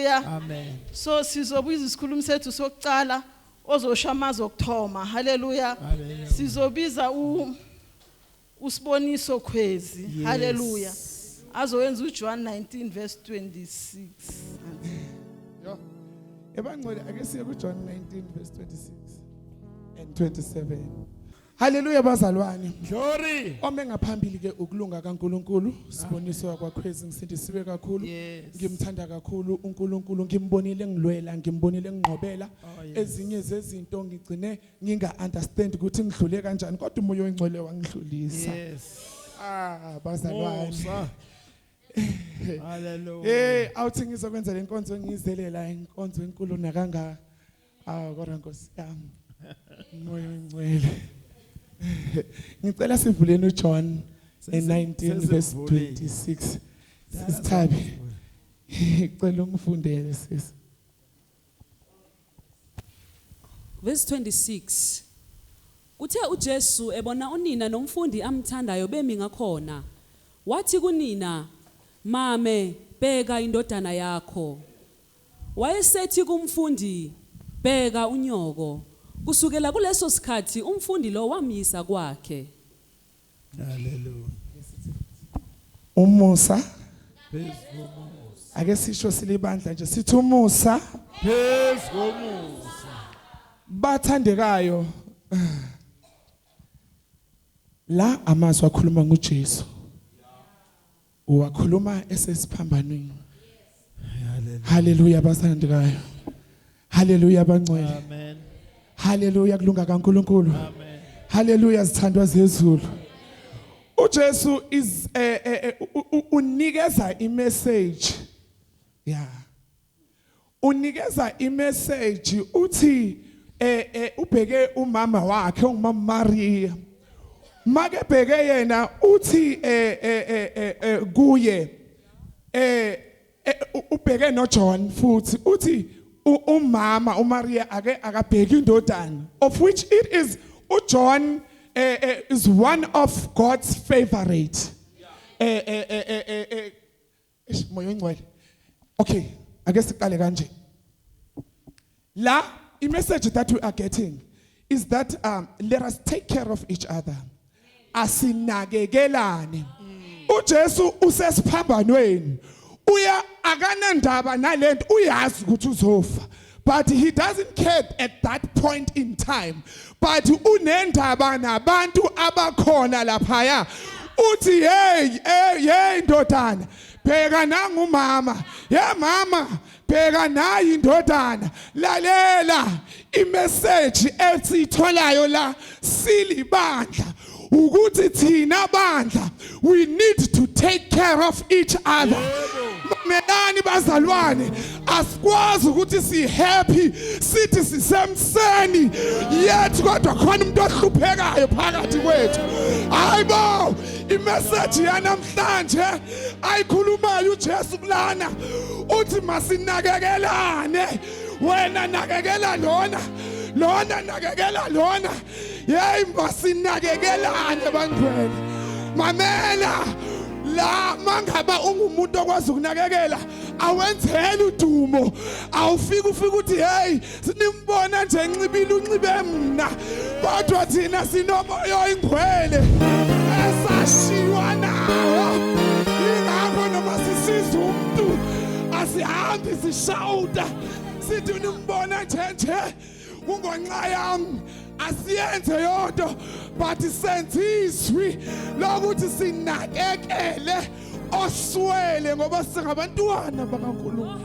Hallelujah. Amen. So sizobiza isikhulumi sethu sokucala ozosho amazwi okuthoma. Hallelujah. Hallelujah. Sizobiza usiboniso khwezi. Yes. Hallelujah. Azowenza uJohn 19 verse 26. Yo. Ebangcwele ake siye kuJohn 19 verse 26 and 27. Hallelujah bazalwane. Glory. Ome ngaphambili ke ukulunga kaNkuluNkulu, siboniso kwakhwezi ngisindisiwe kakhulu. Yes. Ngimthanda kakhulu uNkulunkulu, ngimbonile ngilwela, ngimbonile ngqobela. Yes. Ezinye zezinto ngigcine nginga understand ukuthi ngidlule kanjani, kodwa umoya oyingcwele wangidlulisa. Yes. Bazalwane. Musa. Hallelujah. Awuthi ngizokwenza lenkonzo ngizelela inkonzo enkulu nakanga. Kodwa Nkosi yami. Umoya oyingcwele. Ngicela sivuleni uJohn 19 verse 26. Sisithabi. Ngicela ungifundele sisi. Verse 26. Kuthe uJesu ebona unina nomfundi amthandayo bemi ngakhona. Wathi kunina, "Mame, bheka indodana yakho." Wayesethi kumfundi, "Bheka unyoko." Kusukela kuleso sikhathi umfundi lo wamisa kwakhe. Hallelujah. Umusa. Ake sisho silibandla nje sithi umusa. Bathandekayo. La amazwi akhuluma ngoJesu. Uwakhuluma esesiphambanweni. Hallelujah bathandekayo. Hallelujah bangcwele. Amen. Hallelujah kulunga kaNkuluNkulu. Amen. Hallelujah zithandwa zezulu. uJesu is unikeza imessage. Yeah. Unikeza imessage uthi ubheke umama wakhe ungumama Maria. Make bheke yena uthi kuye ubheke noJohn futhi uthi umama uMaria ake akabheki indodana, of which it is uJohn is one of God's favorite. Moya oyingcwele. Okay, ake siqale kanje. La message that we are getting is that let us take care of each other. Asinakekelane. uJesu usesiphambanweni. Uya akanandaba nalento uyazi ukuthi uzofa, but he doesn't care at that point in time. But unendaba nabantu abakhona laphaya. Uthi hey ndodana, bheka nangumama. Yeah mama, bheka nayi indodana. Lalela imessage esitholayo la silibandla. Ukuthi thina bandla, we need to take care of each other. Melani bazalwane, asikwazi ukuthi si happy sithi sisemseni yet kodwa khona umuntu ohluphekayo phakathi kwethu. Hayibo, imessage yanamhlanje ayikhulumayo uJesu kulana uthi masinakekelane. Wena nakekela lona nakekela lona. Yey masinakekelane bangcwele. Mamela la mangaba ungumuntu okwazi ukunakekela awenzele udumo, awufika uthi hey sinimbona nje encibile uncibe mina, kodwa thina sinomoya oyingcwele esashiwa nawo. Ingakho noma sisiza umuntu asihambi sishawuda sithi unimbona nje kungonxa yami, asiyenze yodwa, but senze izwi lokuthi sinakekele oswele ngoba singabantwana bakaNkulunkulu.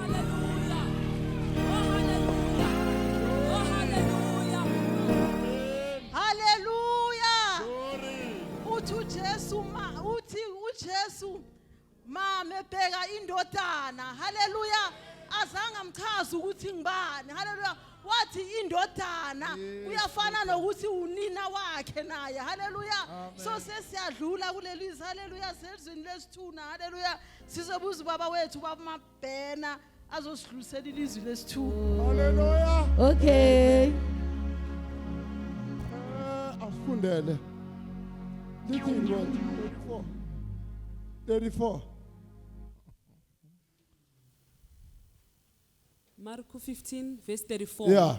Hallelujah. Uthi uJesu mama bheka indodana. Hallelujah. Azange amchaza ukuthi ngibani. Hallelujah. Wathi indodana uyafana nokuthi unina wakhe naye. Hallelujah. So sesiyadlula kulelizwe. Hallelujah. Sezweni lesithuna. Hallelujah. Sizobuza baba wethu babamabhena azosidlulisela ilizwi lesithuna. Hallelujah. Okay. Afundele. Lithi what? 34. Marku 15 verse 34. Yeah.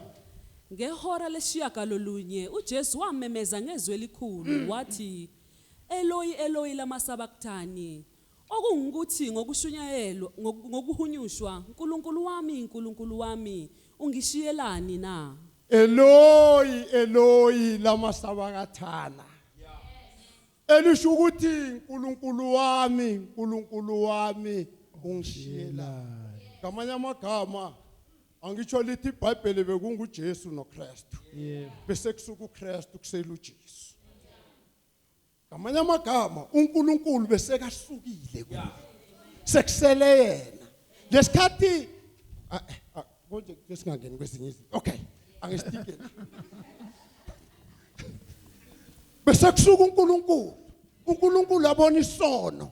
Ngehora lesishiyagalolunye uJesu wamemeza ngezwi elikhulu wathi Eloi Eloi lama sabachthani okungukuthi ngokushunyayelwa ngokuhunyushwa Nkulunkulu wami ungishiyelani na. Eloi Eloi lama sabakathana. Elisho ukuthi Nkulunkulu wami ungishiyela. Ngamanye amagama angitsho lithi iBhayibheli bekunguJesu noKristu. Bese kusuka uKristu kusela uJesu. Ngamanye amagama uNkulunkulu bese kasukile kuye. Sekusele yena. Lesikhathi konje singangeni kwesinye izinto. Okay, angisitike. Bese kusuka uNkulunkulu abona isono.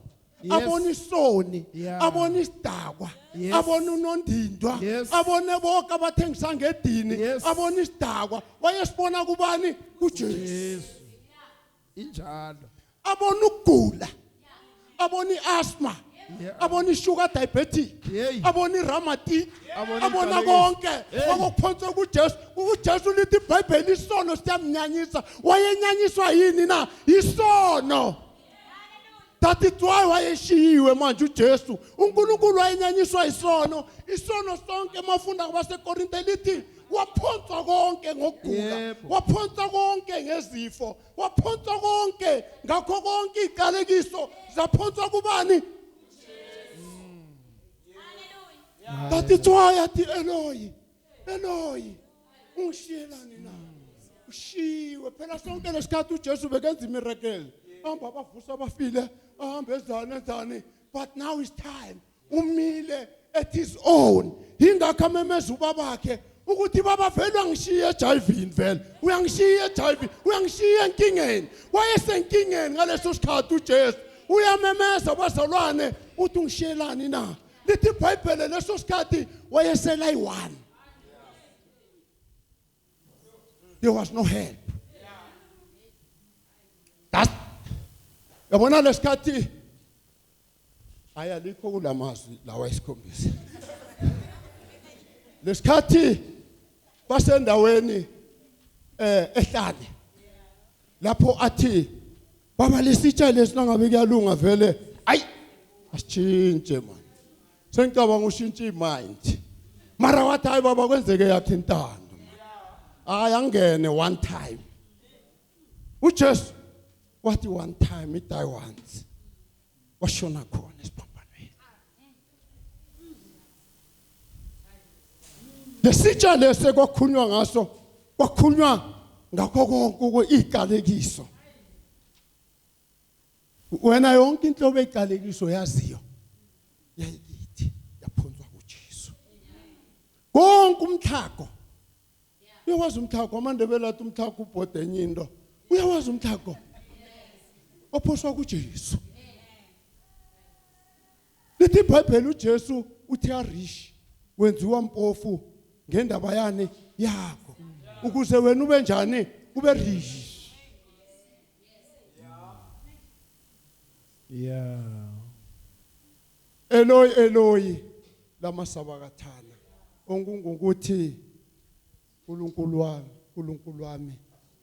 Abona isoni, abona isidakwa, abona unondindwa, abona bonke abathengisa ngedini, abona isidakwa, wayesibona kubani kuJesu. Injalo. Abona ukugula, abona iasthma, abona isugar diabetic, abona irheumatic, abona konke okuphonswa kuJesu. UJesu lithi iBhayibheli isono siyamnyanyisa. Wayenyanyiswa yini na? Isono. That is why wayeshiyiwe manje uJesu. uNkulunkulu wayenyanyiswa isono. Isono sonke mafunda kwabaseKorinte lithi waphonswa konke ngokugula, waphonswa konke ngezifo, waphonswa konke ngakho konke iqalekiso zaphonswa kubani? That is why athi Eloi ungishiyelani na? Ushiwe phela sonke lesikhathi uJesu bekenza imiracle. Amba abavusa abafile ahambe ezane. But now is time umile at his own. Ingakho amemeza ubabakhe ukuthi baba vele angishiye ejivini vele. Uyangishiya ejivini, uyangishiya enkingeni. Wayesenkingeni ngaleso sikhathi uJesu. Uyamemeza abazalwane uthi ungishiyelani na? Lithi iBhayibheli leso sikhathi wayesela i1. There was no help. Yabona lesikhathi ayalikho kulamazwi lawa Yisikhombisa. Lesikhathi basendaweni ehlane lapho athi baba lesitsha lesinangabe kuyalunga vele ayi asitshintshe man. Sengicabanga ushintshe imind. Mara wathi hayi baba kwenzeke yakhe intando. Hayi angene one time. uJesu wathi one time it die once. Washona khona esiphambanweni. Lesitsha lese kwakhulunywa ngaso, kwakhulunywa ngakho konke iqalekiso. Wena yonke inhlobo eqalekiso yaziyo. Yayithi yaphonswa kuJesu. Konke umthako. Uyawazi umthako amandebela athi umthako ubhode enyindo. Uyawazi umthako. Ophoswa kuJesu. Lithi iBhayibheli uJesu uthi arish wenziwa mpofu ngendaba yani yakho ukuze wena ube njani ube rich. Yeah. Eloi lama sabakathana ongungukuthi uNkulunkulu wami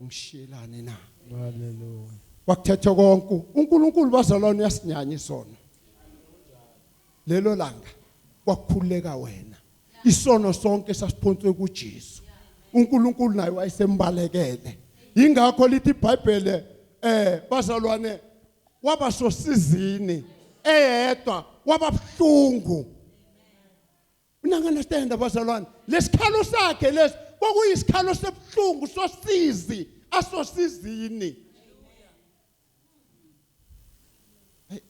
ungishiyelani na? Hallelujah. Wakuthetha konke uNkulunkulu bazalwane uyasinyanya isono. Lelo langa kwakhuleka wena isono sonke sasiphonswe kuJesu. uNkulunkulu naye wayesembalekele. Ingakho lithi iBhayibheli bazalwane waba sosizini eyedwa wababhlungu. Unangaunderstand abazalwane lesikhalo sakhe lesi kwakuyisikhalo sebhlungu sosizi asosizini. Hey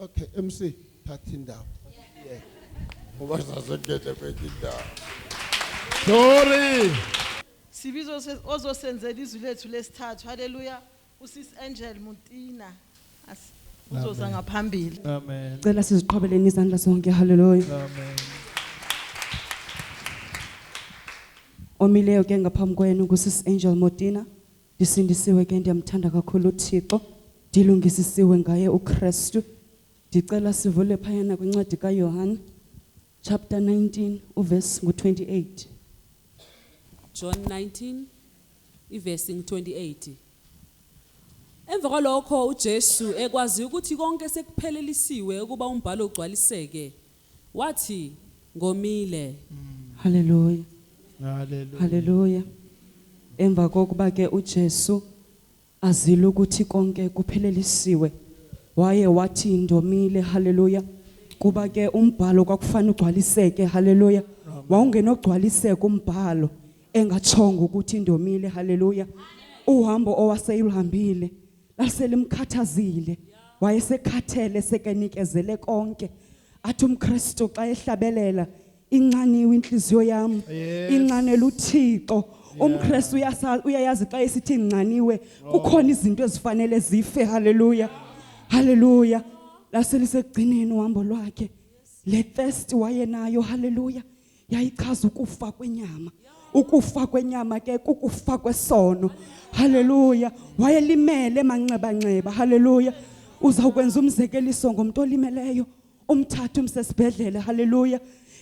okay MC thatha indawo. Ngoba sazongena kwendawo. Glory. Sibizo ozosenzela izwi lethu lesithathu. Hallelujah. Usis Angel Muntina uzoza ngaphambili. Amen. Cela siziqhobeleni izandla zonke. Hallelujah. Amen. Omileyo ke ngaphambi kwenu kusis Angel Muntina. Disindisiwe ke ndiyamthanda kakhulu uThixo. Dilungisisiwe ngaye uKristu. Ndicela sivule phayana kwincwadi kaYohane chapter 19 uverse ngu28. John 19 iverse 28. Emva kwalokho uJesu ekwazi ukuthi konke sekuphelelisiwe ukuba umbhalo ugcwaliseke wathi ngomile. Hallelujah. Hallelujah. Hallelujah. Emva kokuba ke uJesu azile ukuthi konke kuphelelisiwe waye wathi ndomile. Hallelujah. Kuba ke umbhalo kwakufanele ugcwaliseke. Hallelujah. Wawungenogcwaliseka umbhalo engachonga ukuthi ndomile. Hallelujah. Uhambo owaseyihambile laselimkhathazile wayesekhathele sekenikezele konke athi umKristu xa ehlabelela incaniwe inhliziyo yami incanela uThixo. UmKristu uyayazi xa esithi incaniwe kukhona izinto ezifanele zife. Hallelujah. Hallelujah. Laselisekugcineni uhambo lwakhe le thirst wayenayo. Hallelujah. Yayichaza ukufa kwenyama. Ukufa kwenyama ke kukufa kwesono. Hallelujah. Wayelimele manxeba. Hallelujah. Uzawukwenza umzekeliso ngomuntu olimeleyo umthatha umsesibhedlela. Hallelujah.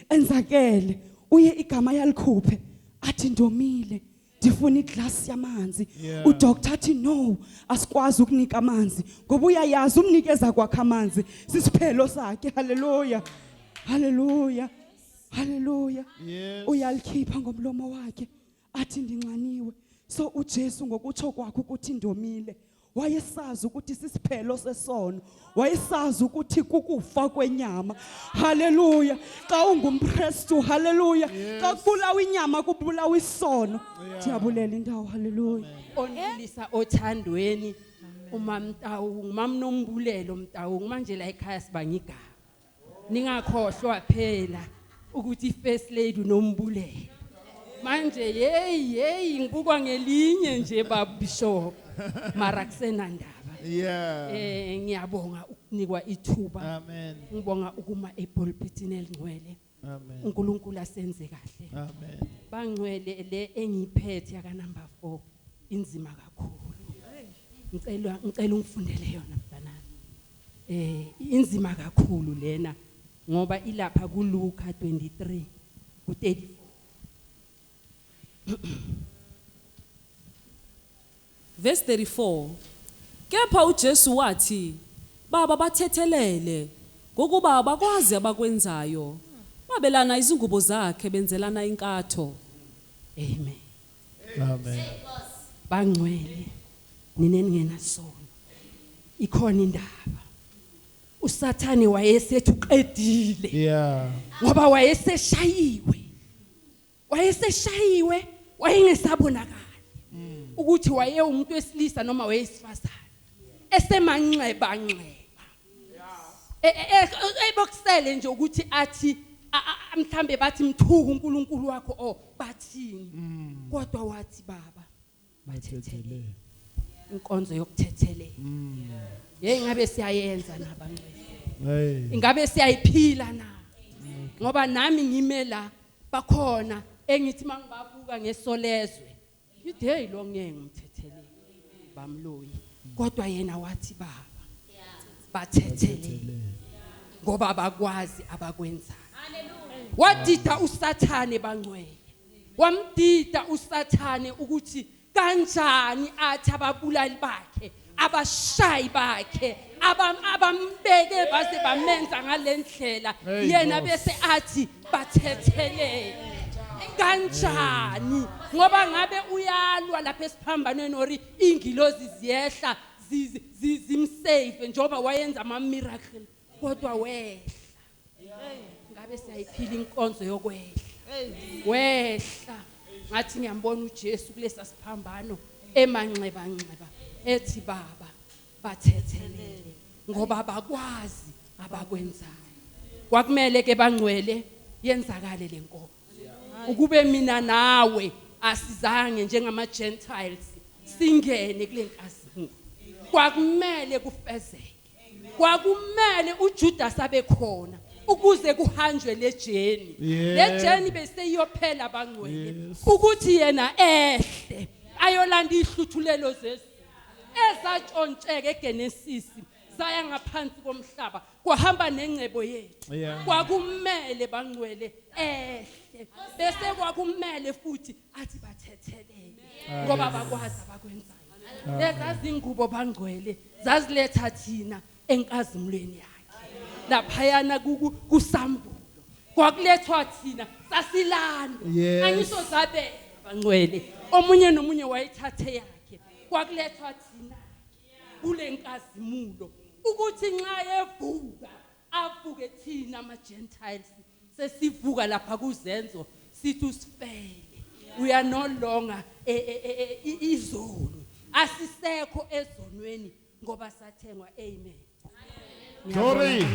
Enzakele uye igama yalikhuphe athi ndomile ndifuna iglass yamanzi. Udoctor athi no asikwazi ukunika amanzi ngoba uyayazi umnikeza kwakhe amanzi sisiphelo sakhe. Hallelujah. Hallelujah. Hallelujah. Uyalikhipha ngomlomo wakhe athi ndinxaniwe. So uJesu ngokutsho kwakhe ukuthi ndomile wayesazi ukuthi sisiphelo sesono. Wayesazi ukuthi kukufa kwenyama. Hallelujah. Xa ungumKristu. Hallelujah. Xa kubulawa inyama kubulawa isono. Ndiyabulela indawo. Hallelujah. Onilisa othandweni umamtawu ngumamnombulelo mtawu manje la ekhaya sibangigaba ningakhohlwa phela ukuthi first lady unombulelo manje hey ngibukwa ngelinye nje babishop mara kusena ndaba. Ngiyabonga ukunikwa ithuba. Amen. Ngibonga ukuma epulpitini elingcwele. Amen. uNkulunkulu asenze kahle. Amen. Bangcwele le engiphethe yaka number 4 inzima kakhulu. Ngicela ungifundele yona mntanami. Inzima kakhulu lena ngoba ilapha kuLuka 23 ku34. Verse 34. Kepha uJesu wathi baba bathethelele ngokuba abakwazi abakwenzayo. Babelana izingubo zakhe benzelana inkatho. Amen. Amen. Bangcwele ninengena sono. Ikhona indaba. uSathane wayesethi uqedile. Yeah. Ngoba wayeseshayiwe wayengesabonakala ukuthi waye umuntu wesilisa noma wayesifazane esemanxeba ebokusele nje ukuthi athi mhlambe bathi mthuku uNkulunkulu wakho bathini kodwa wathi baba bathethele inkonzo yokuthethelela. Ngabe siyayenza nabangcwele. Ingabe siyayiphila na? Ngoba nami ngimela bakhona engithi mangibabuka ngesolezwe hey lo ngeke ngimthethelele bamloyi kodwa yena wathi baba bathethelele ngoba bakwazi abakwenzayo. Wadida uSathane bangcwele. Wamdida uSathane ukuthi kanjani athi ababulali bakhe abashayi bakhe abambeke baze bamenza ngalendlela yena bese athi bathethelele kanjani ngoba ngabe uyalwa lapha esiphambanweni ori ingilozi ziyehla zimsave njoba wayenza ama miracle kodwa wehla. Ngabe siyayiphila inkonzo yokwehla wehla ngathi ngiyambona uJesu kulesa siphambano emanxeba ethi baba bathethelele ngoba bakwazi abakwenzayo. Kwakumele ke bangcwele yenzakale lenkonzo ukube mina nawe asizange njengama Gentiles singene kule nkazimulo. Kwakumele kufezeke. Kwakumele uJudas abe khona ukuze kuhanjwe lejeni. Lejeni bese iyophela bangcwele ukuthi yena ehle ayolanda ihluthulelo zesu ezatshontshe eGenesis zaya ngaphansi komhlaba kwahamba nengcebo yethu Yeah. kwakumele bangcwele ehle bese kwakumele futhi athi bathethelele ngoba bakwazi abakwenzayo lezi ingubo bangcwele zaziletha thina enkazimulweni yakhe laphayana kusambulo kwakulethwa thina sasilanda Yes. angisho zabe bangcwele omunye nomunye wayithathe yakhe kwakulethwa thina kule nkazimulo ukuthi nxa evuka avuke thina ama Gentiles sesivuka lapha kuzenzo sithi usifele we are no longer izulu asisekho ezonweni ngoba sathengwa amen Glory.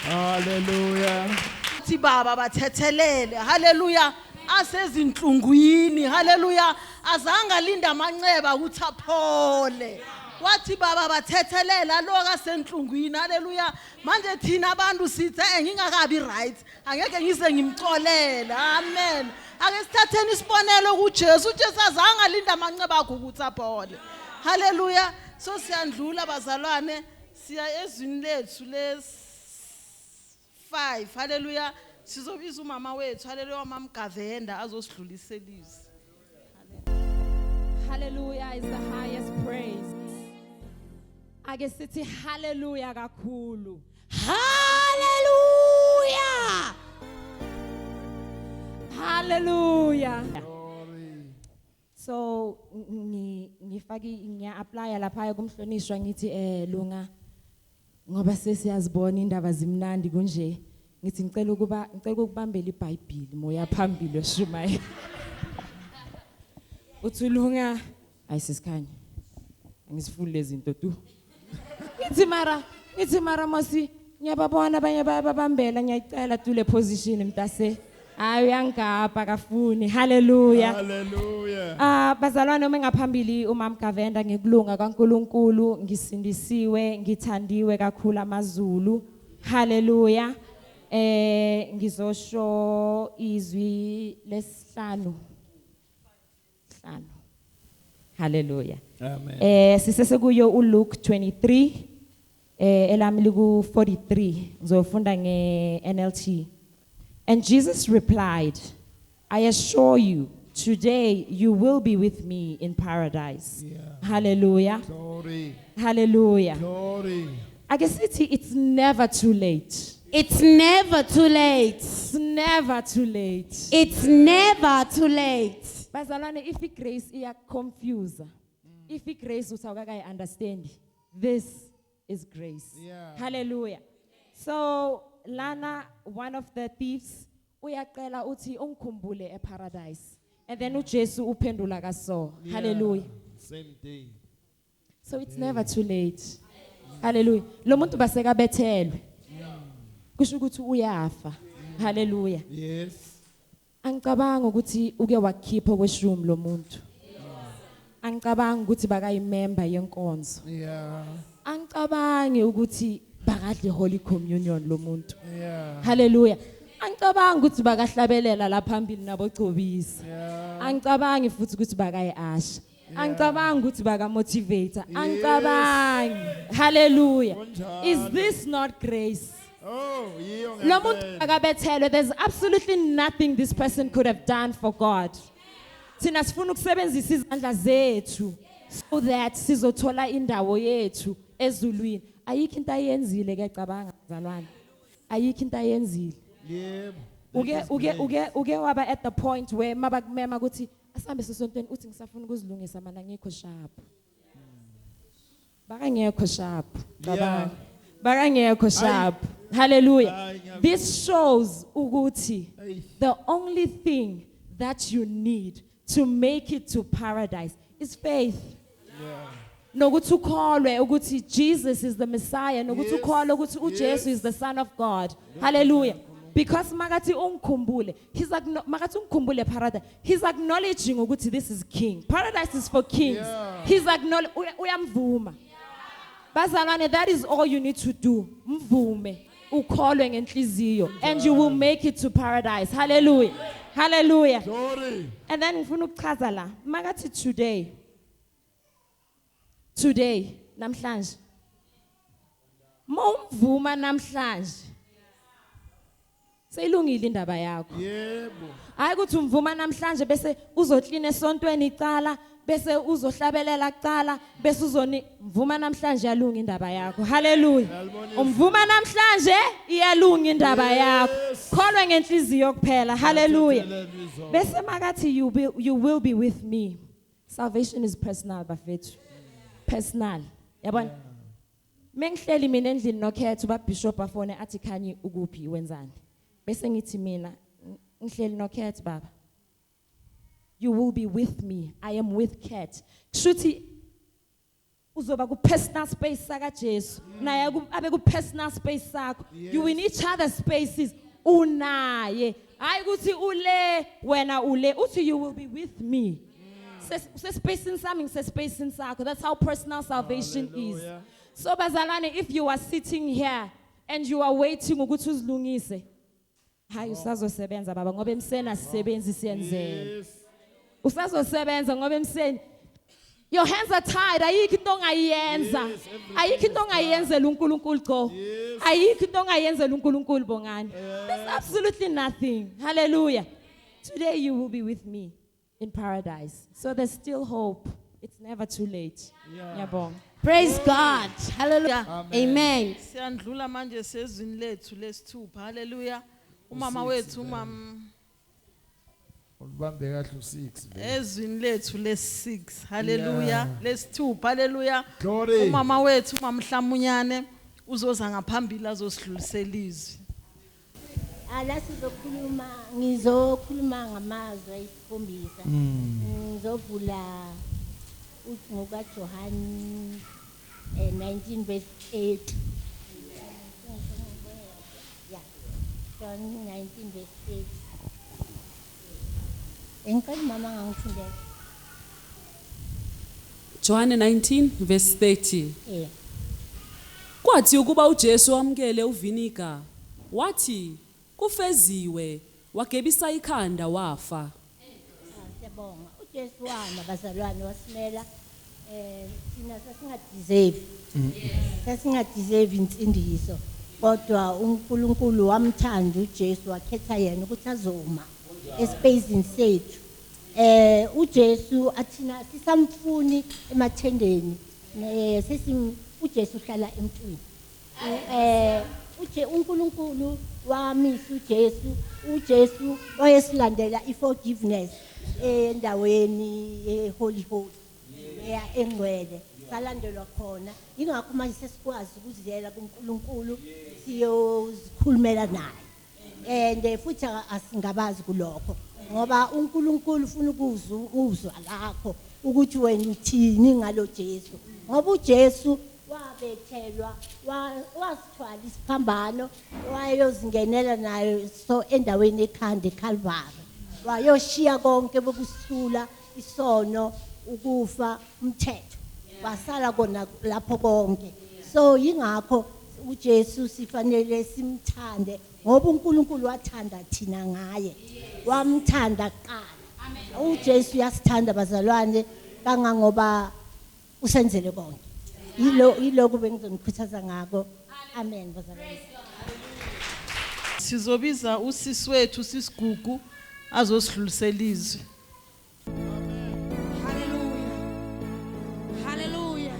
Hallelujah. Uthi baba bathethelele haleluya asezinhlungwini haleluya azanga linda amanceba ukuthi aphole wathi baba bathethelela loka senhlungwini haleluya manje thina abantu sithi ngingakabi right angeke ngize ngimxolele amen ake sithatheni isibonelo kuJesu uJesu azanga linda amanceba akho ukuthi aphole haleluya so siyandlula bazalwane siya ezwini lethu les 5 haleluya sizobiza umama wethu haleluya mama Gavenda azosidluliselisa. Hallelujah is the highest praise. Ake sithi hallelujah kakhulu. Hallelujah. Hallelujah. So ngiya apply lapha kumhlonishwa ngithi lunga ngoba sesiyazibona indaba zimnandi kunje ngithi ngicela ukubambela iBhayibheli moya phambili oshumayo uthulunga ayisikhanya angisifuli lezi zinto tu ngithi mara mosi ngiyababona abanye bayabambela ngiyacela tu le position mntase hayi uyangapha kafuni haleluya Hallelujah. Bazalwane uma ngaphambili umama Gavenda ngikulunga kaNkuluNkulu ngisindisiwe ngithandiwe kakhulu amaZulu haleluya ngizosho izwi lesihlanu haleluya Amen. sisese kuyo uLuke 23 elami liku 43 ngizofunda ngeNLT. And Jesus replied, I assure you, today you will be with me in paradise. Yeah. Hallelujah. Glory. Hallelujah. Glory. I guess it's never too late. It's never too late. It's never too late. It's never too late. Bazalwane, if grace is confused, if grace usawaka understand, this is grace. Yeah. Hallelujah. So lana, one of the thieves, uyaqela uthi ungikhumbule eparadise. And then uJesu uphendula kaso. Hallelujah. Same day. So it's never too late. Hallelujah. Lo muntu baseka bethelwe. Kusho ukuthi uyafa. Hallelujah. Yes. Angicabanga ukuthi uke wakhipha kweshumi lo muntu. Angicabanga ukuthi bakayimember yenkonzo. Yeah. Angicabangi ukuthi bakadle holy communion lo muntu. Yeah. Hallelujah. Angicabangi ukuthi bakahlabelela la phambili nabogcobisi. Yeah. Angicabangi futhi ukuthi bakayiasha. Angicabangi ukuthi baka motivator. Angicabangi. Hallelujah. Is this not grace? Oh, Lo muntu akabethelwe, there's absolutely nothing this person could have done for God. Thina sifuna ukusebenzisa izandla zethu so that sizothola indawo yethu ezulwini. Ayikho into ayenzile ke cabanga bazalwane. Ayikho into ayenzile. Yeah. Uke waba at the point where mabakumema ukuthi asambe sesontweni uthi ngisafuna ukuzilungisa mana ngikho sharp. Bakangekho sharp. Cabanga. Bakangekho sharp. Hallelujah. This shows ukuthi the only thing that you need to make it to paradise is faith. Nokuthi ukholwe ukuthi Jesus is the Messiah, nokuthi ukholwe ukuthi uJesu is the Son of God. Hallelujah. Because makati ungikhumbule, makati ungikhumbule paradise, he's acknowledging ukuthi this is king. Paradise is for kings. He's acknowledging uyamvuma. Bazalwane, that is all you need to do. Mvume, ukholwe ngenhliziyo, and you will make it to paradise. Hallelujah. Hallelujah. Glory. And then ngifuna ukuchaza la, makati today, namhlanje, Mawumvuma namhlanje. Seyilungile indaba yakho. Yebo. Hayi ukuthi umvuma namhlanje bese uzoklina esontweni icala, bese uzohlabelela icala, bese uzoni mvuma namhlanje yalunga indaba yakho. Hallelujah. Umvuma namhlanje iyalunga indaba yakho. Kholwe ngenhliziyo kuphela. Hallelujah. Bese makathi you will be with me. Salvation is personal bafethu. Personal. Yabona? Mengihleli mina endlini nokhetho ubabishop afone athi khanye ukuphi wenzani. Bese ngithi mina ngihleli nokhetho baba. You will be with me. I am with Cat. Kushuthi uzoba ku personal space saka Jesu. Naye abe ku personal space sakho. You in each other spaces unaye. Hayi ukuthi ule wena ule uthi you will be with me. Se space in something, se space in sakho. That's how personal salvation is. So bazalwane, if you are sitting here and you are waiting ukuthi uzilungise, hayi usazosebenza baba ngoba emsena sisebenzi siyenzela. Usazosebenza ngoba emseni your hands are tied. Ayikho into ongayenza. Ayikho into ongayenzela uNkulunkulu go. Ayikho into ongayenzela uNkulunkulu bongani. There's absolutely nothing. Hallelujah. Today you will be with me in paradise. So there's still hope. It's never too late. Yabonga. Praise God. Hallelujah. Amen. Siyandlula manje sezwini lethu lesithupha. Hallelujah. Umama wethu Ulibambe kahle u6. ezwini lethu les6. Hallelujah. Lesithupha. Hallelujah. Glory. Umama wethu uMamhlamunyane uzoza ngaphambili azosidlulisela izwi. Ala ngizokhuluma ngamazwi ayisikhombisa. Ngizovula ngoka John 19 verse 8. Yeah. John 19 verse 8. Engikho mama ngangifundela. John 19 verse 30. Yeah. Kwathi ukuba uJesu wamkele uViniga, wathi kufeziwe, wagebisa ikhanda wafa. Siyabonga. uJesu wama bazalwane wasimela thina sasingadeserve insindiso. Kodwa uNkulunkulu wamthanda uJesu wakhetha yena ukuthi azoma espacing sethu. uJesu athina sisamfuni emathendeni. uJesu uhlala emntwini. uNkulunkulu wamisa uJesu wayesilandela iforgiveness endaweni Holy Holy engcwele salandelwa khona. Ingakho manje sesikwazi ukuziyela kuNkulunkulu siyozikhulumela naye. And futhi asingabazi kulokho ngoba uNkulunkulu ufuna ukuzwa lakho ukuthi wena uthini ngalo Jesu. Ngoba uJesu wabethelwa wasithwala isiphambano wayozingenela nayo so endaweni ekhanda eCalvary. Wayoshiya konke bokusula isono ukufa umthetho. Wasala kona lapho konke. So ingakho uJesu sifanele simthande ngoba uNkulunkulu wathanda thina ngaye. Wamthanda kuqala. uJesu uyasithanda bazalwane kangangoba usenzele konke. Yiloko bengizonikhuthaza ngako. Amen bazalwane. Sizobiza usisi wethu sisigugu azosidlulisela izwi. Hallelujah.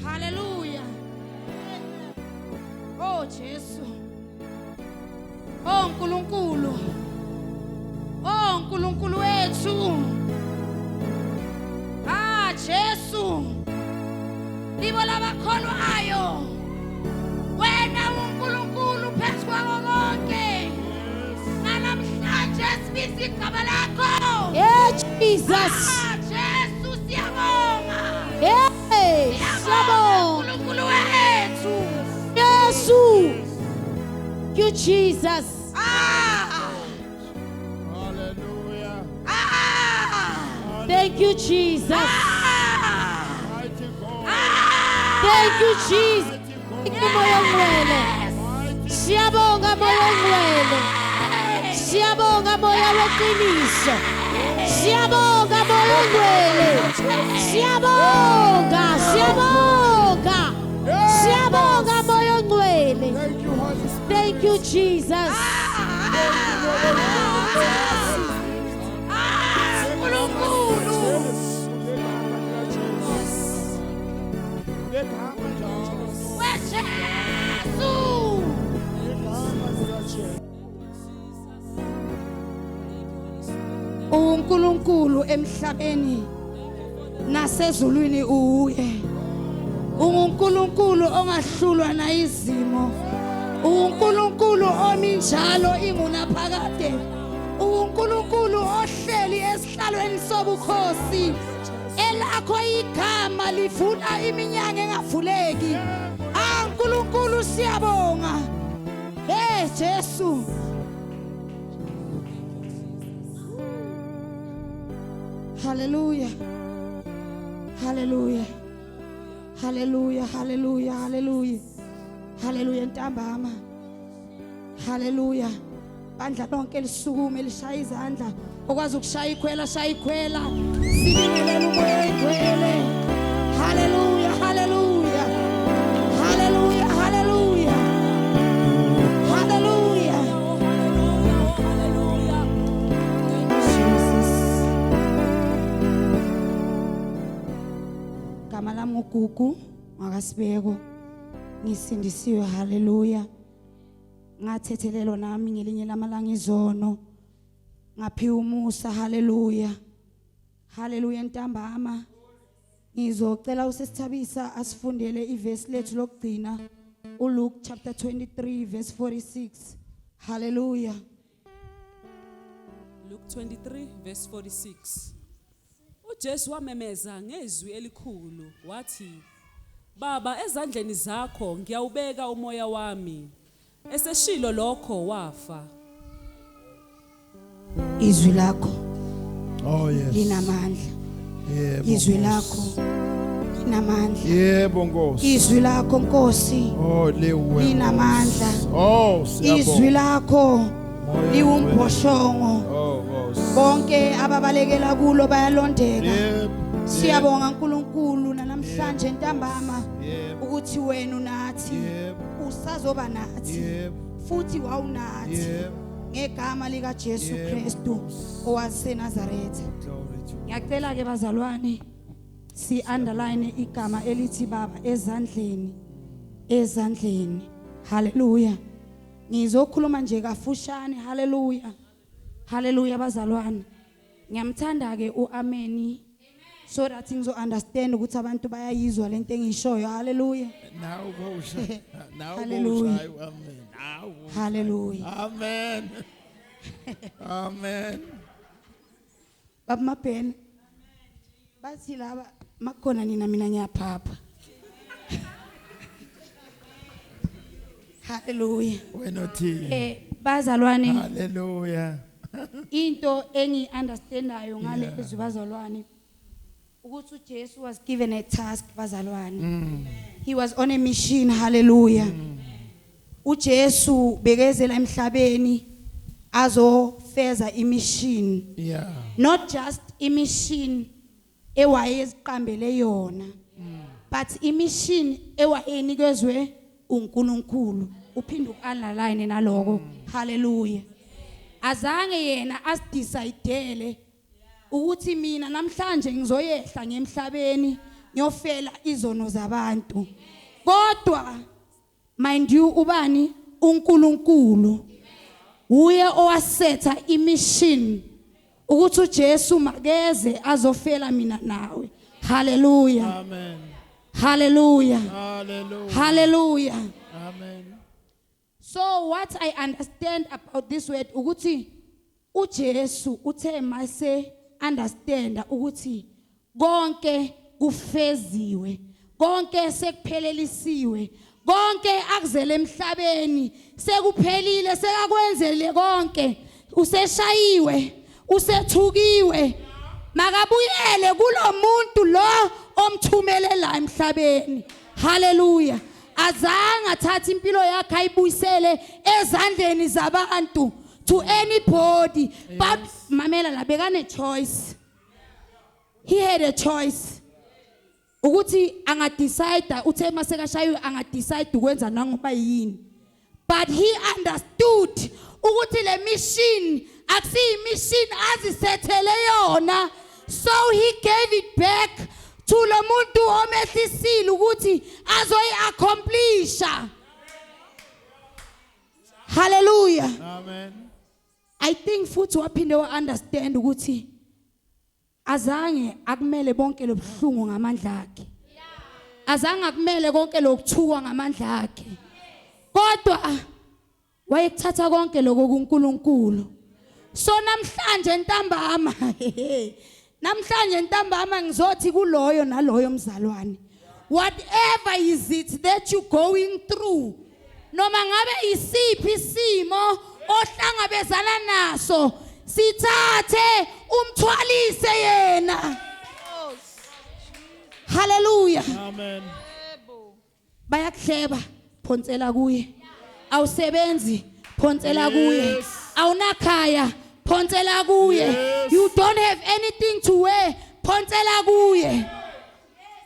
Hallelujah. Oh Jesu. Oh Nkulunkulu. Oh Nkulunkulu wethu. Ah Jesu. Libo labakholwayo. Wena uNkulunkulu phezu kwako konke. Namhlanje sibiza igama lakho. Jesus. Jesu siyabonga. Hey, siyabonga. uNkulunkulu wethu. Yesu. You Jesus. Hallelujah. Thank you Jesus. Mighty God. Thank you Jesus. Moyo mwele. Siyabonga moyo mwele. Siyabonga moyo weqiniso. Siyabonga moyo mwele. Siyabonga. Siyabonga moya ongcwele. Thank you, Holy Spirit. Thank you, Jesus. uNkulunkulu emhlabeni nasezulwini uye. uNkulunkulu ongahlulwa na izimo. uNkulunkulu omi njalo ingunaphakade. uNkulunkulu ohleli esihlalweni sobukhosi. Elakho igama livula iminyaka engavuleki. uNkulunkulu siyabonga. Hey Jesu. Hallelujah. Hallelujah. Hallelujah. Hallelujah. Hallelujah. Hallelujah ntambama. Hallelujah. Bandla lonke lisukume lishaya izandla. Okwazi ukushaya ikhwela shaya ikhwela. Sibingelela umoya igcwele. Hallelujah. Hallelujah. Hallelujah. Hallelujah. Hallelujah. Jesus. Gama lami uGugu ngakasibeko. Ngisindisiwe. Hallelujah. Ngathethelelo nami ngelinye lamalanga izono. Ngaphiwa umusa. Hallelujah. Hallelujah ntambama. Ngizocela usesithabisa asifundele iverse lethu lokugcina. uLuke chapter 23 verse 46. Hallelujah. Luke 23 verse 46. uJesu wamemeza ngezwi elikhulu wathi, Baba, ezandleni zakho ngiyawubeka umoya wami. Eseshilo lokho wafa. Izwi lakho Oh yes. linamandla. Yebo. Izwi lakho linamandla. Yebo Nkosi. Izwi lakho Nkosi Oh lewe. linamandla. Oh Izwi siyabonga. lakho liwumbhoshongo. Oh Nkosi. Bonke ababalekela kulo bayalondeka. Yebo. Siyabonga uNkulunkulu namhlanje ntambama Yebo. ukuthi wena unathi Yebo. usazoba nathi Yebo. futhi wawunathi Yebo. ngegama lika Jesu Yebo. Kristu owaseNazaretha. Glory to you. Ngiyacela ke bazalwane si underline igama elithi baba ezandleni. Ezandleni. Hallelujah. Ngizokhuluma nje kafushane. Hallelujah. Hallelujah bazalwane. Ngiyamthanda ke uAmeni so that ngizo understand ukuthi abantu bayayizwa lento engishoyo. Hallelujah. Now go shy. Now go Hallelujah. shy. Amen. Now go. Hallelujah. Amen. Amen. Baba mabhena bathi laba makhona nina mina ngiyaphapha. Hallelujah. Wena uthi. Bazalwane Hallelujah. into engi understandayo ngale ezwi bazalwane ukuthi uJesu was given a task bazalwane. He was on a mission. Hallelujah. uJesu bekezela emhlabeni azofeza imission. Yeah. Not just imission ewayeziqambele yona but imission ewayenikezwe uNkulunkulu. Uphinde ukunalaline naloko. Hallelujah. Azange yena asidecide ukuthi mina namhlanje ngizoyehla ngemhlabeni ngiyofela izono zabantu. Kodwa mind you ubani uNkulunkulu uye owasetha imission ukuthi uJesu makeze azofela mina nawe. Hallelujah. Amen. Hallelujah. Hallelujah. Hallelujah. Amen. So what I understand about this word ukuthi uJesu uthe mase understand ukuthi konke kufeziwe, konke sekuphelelisiwe, konke akuzele emhlabeni sekuphelile, sekakwenzele konke, useshayiwe, usethukiwe. Makabuyele kulomuntu lo omthumelela emhlabeni. Hallelujah. Azange athathe impilo yakhe ayibuyisele ezandleni zabantu to anybody. But mamela la bekane choice. He had a choice. ukuthi anga decide uthe masekashayiwe anga decide ukwenza nangoba yini. But he understood ukuthi le mission akusiyi mission azisethele yona. So he gave it back to lo muntu omehlisile ukuthi azoyi accomplisha. Hallelujah. Amen. I think futhi waphinde wa understand ukuthi azange akumele bonke lobuhlungu ngamandla akhe. Azange akumele konke lokuthuka ngamandla akhe. Kodwa wayekuthatha konke lokho kuNkulunkulu. So namhlanje ntambama namhlanje ntambama ngizothi kuloyo naloyo mzalwane, whatever is it that you going through, noma ngabe isiphi isimo ohlangabezana naso, sithathe umthwalise yena. Hallelujah. Amen. Bayakuhleba phonsela kuye. Awusebenzi phonsela kuye. Awunakhaya phonsela kuye. You don't have anything to wear phonsela kuye.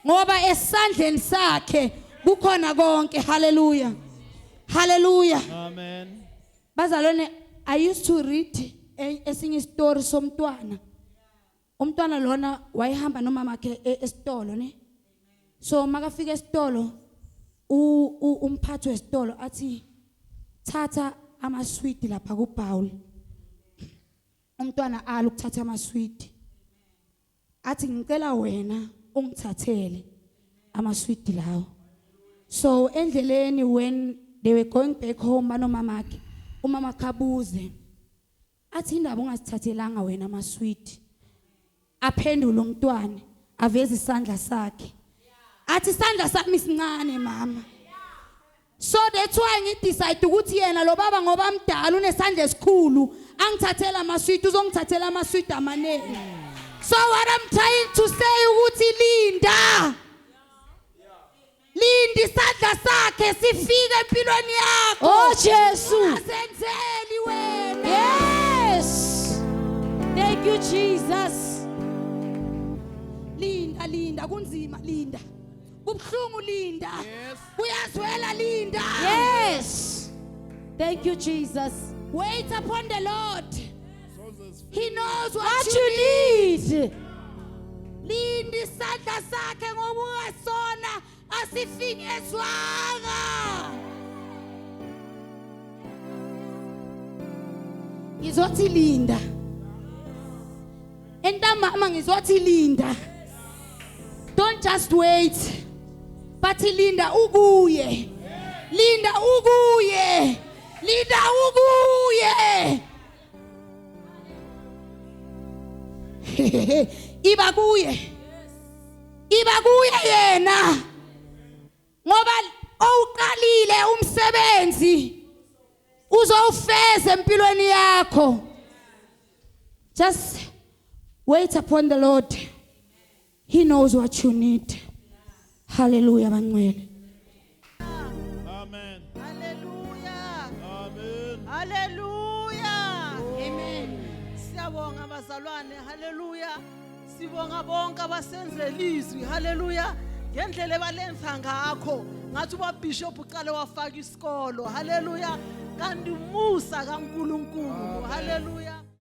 Ngoba esandleni sakhe kukhona konke. Hallelujah. Hallelujah. Amen. Bazalwane, I used to read esinye story somntwana. Umntwana lona wayehamba nomama wakhe esitolo ne. So makafika esitolo umphathi wesitolo athi thatha amaswiti lapha kuBaul. Umntwana ala ukuthatha amaswiti. Athi ngicela wena ungithathele amaswiti lawo. So endleleni when they were going back home banomama wakhe, umama kabuze athi indaba ungasithathelanga wena amaswiti. Aphendula umntwana aveza isandla sakhe. Athi isandla sami sincane mama. So that's why ngi decide ukuthi yena lo baba ngoba mdala unesandla esikhulu angithathela amaswiti uzongithathela amaswiti amanene. So what I'm trying to say ukuthi linda. Linda isandla sakhe sifike empilweni yakho. Oh Jesu. Asenzeli wena. Yes. Thank you Jesus. Linda, linda, kunzima linda. Kubhlungu linda. Kuyazwela linda. Yes. Thank you Jesus. Wait upon the Lord. He knows What you need. Linda isandla sakhe ngoba ungasona asifinyezwanga. Ngizothi linda. Entambama ngizothi linda. Don't just wait. But linda ubuye. Linda ubuye. Linda ubuye. Iba kuye. Iba kuye yena. Ngoba awuqalile umsebenzi uzowufeza empilweni yakho. Just wait upon the Lord. He knows what you need. Hallelujah, bangcwele. Amen. Hallelujah. Amen. Hallelujah. Amen. Siyabonga bazalwane. Hallelujah. Sibonga bonke abasenzela izwi. Hallelujah. Ngendlela ebalenza ngakho. Ngathi uBishop uqale wafaka isikolo. Hallelujah. Kanti umusa kaNkulunkulu. Hallelujah.